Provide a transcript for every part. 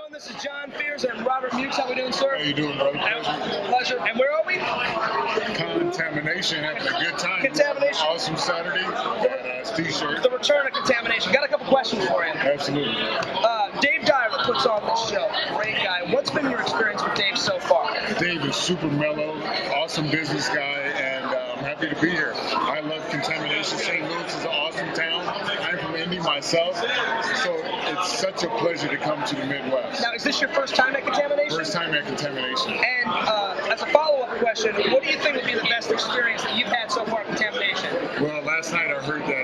gentlemen, this is John Fears and Robert Mukes. How we doing, sir? How you doing, brother? Pleasure. And where are we? Contamination, having a good time. Contamination. Awesome Saturday. T-shirt. The return of Contamination. Got a couple questions for you. Absolutely. Dave Dyer that puts on this show. Great guy. What's been your experience with Dave so far? Dave is super mellow, awesome business guy, and I'm happy to be here. I love Contamination. St. Louis is an awesome town. I'm from Indy myself, so it's such a pleasure to come to the Midwest. Now, is this your first time at Contamination? First time at Contamination. And as a follow-up question, what do you think would be the best experience that you've had so far at Contamination? Well, last night I heard that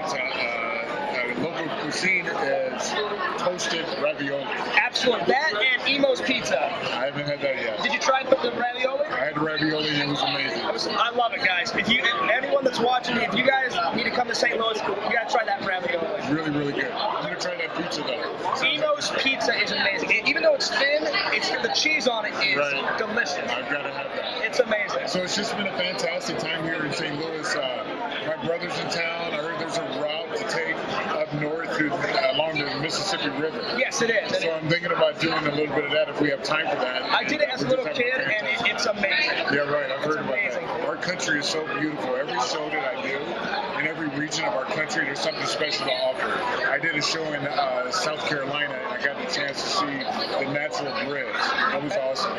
local cuisine is toasted ravioli. Absolutely. That and Emo's Pizza. I haven't had that yet. Did you try the ravioli? I had ravioli and it was amazing. I love it, guys. If anyone that's watching, if you guys need to come to St. Louis, you gotta try that ravioli. It's really, really good. I'm gonna try that pizza though. Emo's Pizza is amazing. Even though it's thin, the cheese on it is delicious. I've got to have that. It's amazing. So it's just been a fantastic time here in St. Louis. My brother's in town. I heard there's a route to take up north along the Mississippi River. Yes, it is. So I'm thinking about doing a little bit of that if we have time for that. I did it as a little kid, and it's amazing. Yeah, right. I've heard about that. Our country is so beautiful. Every show that I do, in every region of our country, there's something special to offer. I did a show in South Carolina, and I got the chance to see the natural bridge. That was awesome.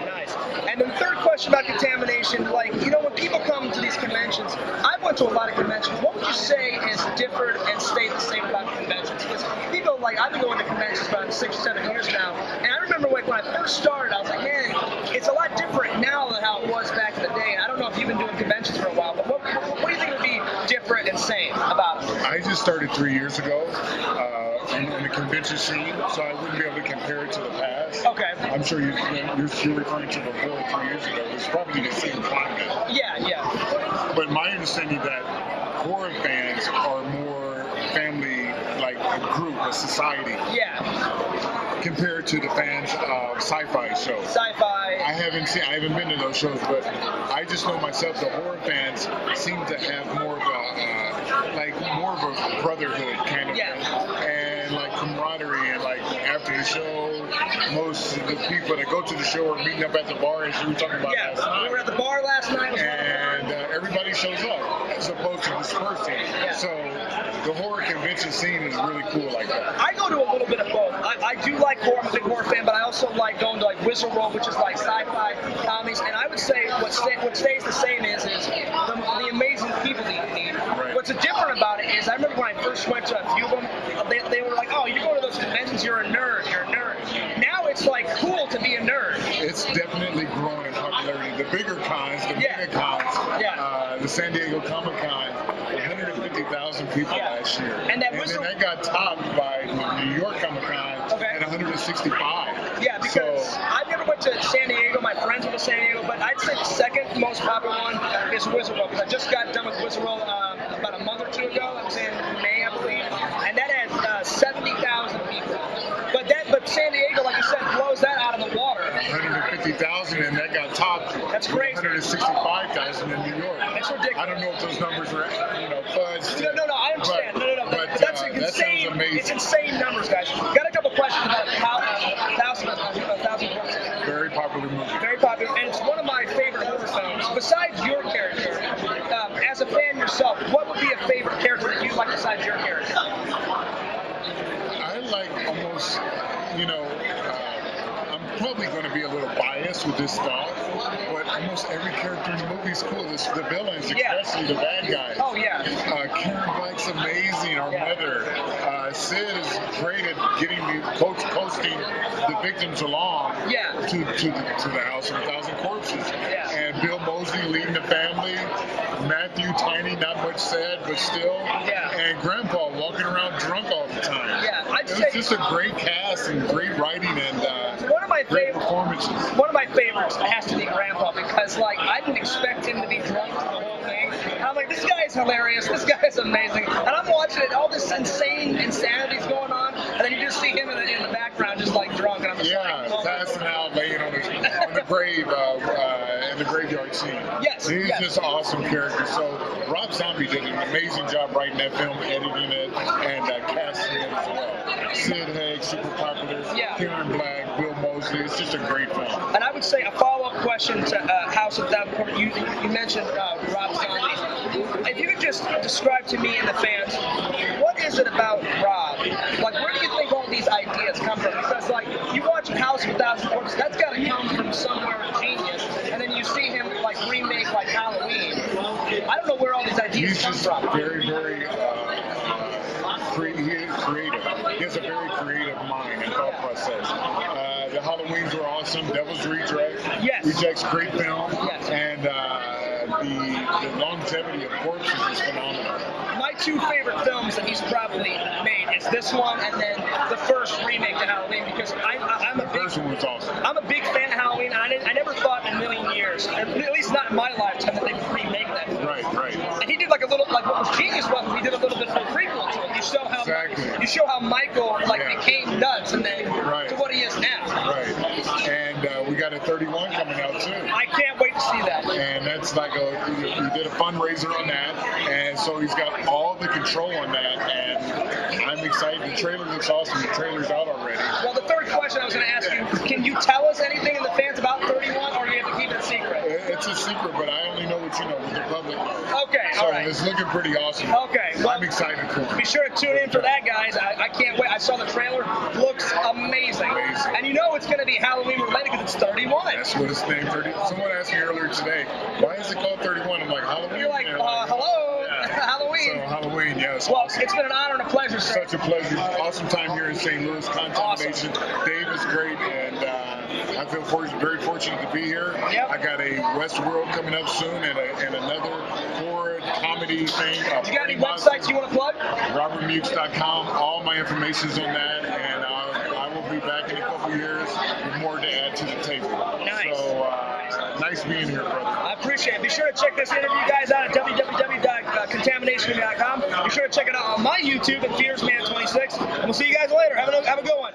Nice. And then the third question about Contamination, like, when people come to these conventions, I've went to a lot of conventions. What would you say is different and stayed the same about conventions? Because people, I've been going to conventions about 6 or 7 years now, and I remember when I first started, I was like, man, it's a lot different now than how it was back in the day. And I don't know if you've been doing conventions for a while, but what do you think would be different and same about it? I just started 3 years ago in the convention scene, so I wouldn't be able to compare it to the past. Okay. I'm sure you're referring to before 3 years ago. It was probably the same climate. Yeah. But my understanding that horror fans are more family, like a group, a society. Yeah. Compared to the fans of sci-fi shows. Sci-fi. I haven't been to those shows, but I just know myself, the horror fans seem to have more of a brotherhood kind of thing, and like camaraderie, and like after the show, most of the people that go to the show are meeting up at the bar, as you were talking about last night. We were at the bar last night. And everybody shows up, as opposed to dispersing. Yeah. So the horror convention scene is really cool like that. I go to a little bit of both. I do like horror. I'm a big horror fan, but I also like going to WestWorld, which is like sci-fi comedies. And I would say what stays the same is the amazing people that you meet. Right. What's different about it is I remember when I first went to a few of them, they were like, oh, you go to those conventions, you're a nerd. Now it's like cool to be a nerd. It's definitely growing in popularity. The bigger cons, mega cons, the San Diego Comic-Con, 150,000 people last year. And then that got topped by the New York Comic-Con at 165. Yeah, because I never went to San Diego. My friends went to San Diego, but I'd say the second most popular one is WestWorld, because I just got done with WestWorld about a month or two ago. I was in May, I believe, and that had 70,000 people. But San Diego, like you said, blows that out of the water. 150,000, and that got topped. That's crazy. 165,000 in New York. That's ridiculous. I don't know if those numbers are, fudged. No, I understand. But that's insane. That sounds amazing. It's insane numbers, guys. Got a couple questions about Thousand Corpses. Very popular movie. Very popular, and it's one of my favorite horror films. Besides your character, as a fan yourself, what would be a favorite character that you like besides your character? I like almost, I'm probably going to be a little biased with this thought, but almost every character in the movie is cool. The villains, especially the bad guys. Oh, yeah. Karen Black's amazing, our mother. Sid is great at coasting the victims along to the House of 1,000 Corpses. Yeah. And Bill Moseley leading the family. Matthew Tiny, not much said, but still. Yeah. And Grandpa walking around drunk all the time. Yeah, It's just a great cast and great writing and great performances. One of my favorites has to be Grandpa, because I didn't expect him to be drunk for the whole thing. And I'm like, this guy's hilarious. This guy's amazing. And I'm watching it, all this insanity's going on, and then you just see him in the background just drunk. And I'm just passing out, laying on the grave in the graveyard scene. Yes. He's just an awesome character. So Rob Zombie did an amazing job writing that film, editing it, and casting it as well. Sid Haig, super popular. Karen Black. Bill Moseley. It's just a great film. And I would say a follow-up question to House of Thousand Corners. You mentioned Rob Zombie. If you could just describe to me and the fans, what is it about Rob? Like, where do you think all these ideas come from? Because, like, you watch House of Thousand Corners, that's got to come from somewhere genius. And then you see him, like, remake, like, Halloween. I don't know where all these ideas come from. He's very, very creative. He has a very creative mind and thought process. The Halloweens were awesome. Devil's Rejects, great film. Yes. And the longevity of Corpses is phenomenal. My two favorite films that he's probably made is this one and then the first remake to Halloween, because I'm a big, first one was awesome. I'm a big fan of Halloween. I never thought in a million years, at least not in my lifetime, that they would remake that. Right. And he did like a little, like what was genius was he did a little bit of a prequel to it. You show how Michael became nuts and then to what he is now. Right. And we got a 31 coming out too. I can't wait to see that. And that's like he did a fundraiser on that, and so he's got all the control on that, and I'm excited. The trailer looks awesome. The trailer's out already. Well, the third question I was going to ask you, can you tell us anything in the fans about 31, or do you have to keep it a secret? It's a secret, but I only know what you know, what the public knows. Okay, so all right. It's looking pretty awesome. Okay. Well, I'm excited for it. Be sure to tune in for that, guys. I can't wait. I saw the trailer. Looks amazing. And you know it's going to be Halloween related because it's 31. That's what it's named, 30. Someone asked me earlier today, why is it called 31? I'm like, Halloween? You're like, hello, Halloween. So Halloween, yes. Well, it's been an honor and a pleasure, sir. Such a pleasure. Awesome time here in St. Louis. Contamination. Awesome. Dave is great, and I feel very fortunate to be here. Yep. I got a WestWorld coming up soon, and another horror comedy thing. You got any websites you want to plug? RobertMukes.com. All my information's on that, and I will be back in a couple years with more to add to the table. Nice. So nice being here, brother. I appreciate it. Be sure to check this interview, guys, out at www.contamination.com. Be sure to check it out on my YouTube at FearsMan26. And we'll see you guys later. Have a good one.